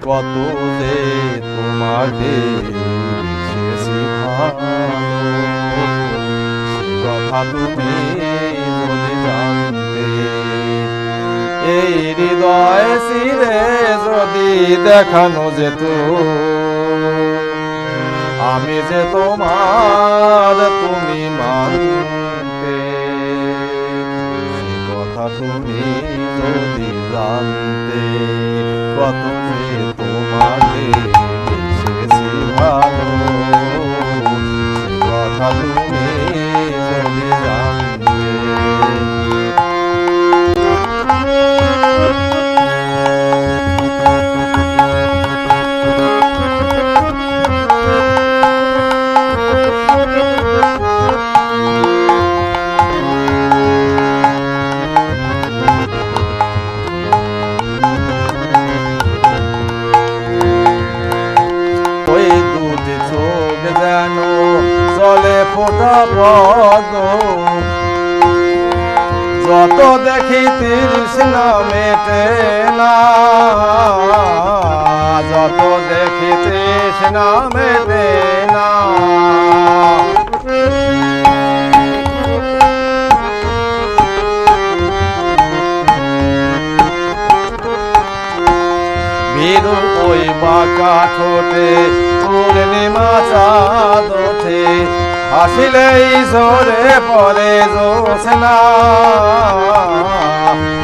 কত যে তোমাকে বেসেছি ভালো, সে কথা তুমি যদি জানতে। এই হৃদয় ছিঁড়ে যদি দেখানো যেত আমি যে তোমার, তুমি মানতে। সে কথা তুমি যদি জানতে, কত যে তোমাকে বেসেছি ভালো, সে কথা তুমি যদি জানতে। যেন চলে ফোটা পদ্ম, যত দেখি তৃষ্ণা মেটে না, যত দেখি তৃষ্ণা মেটে না। ভীরু ওই বাঁকা ঠোঁটে পূর্ণিমা চাঁদ ওঠে, হাসিলেই ঝরে পড়ে জোছনা,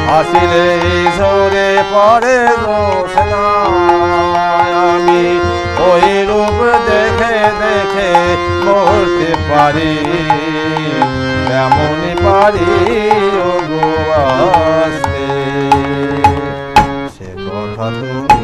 হাসিলেই ঝরে পড়ে জোছনা। আমি ওই রূপ দেখে দেখে মরতে পারি, তেমনই পারি ও গো আসতে। সে কথা তুমি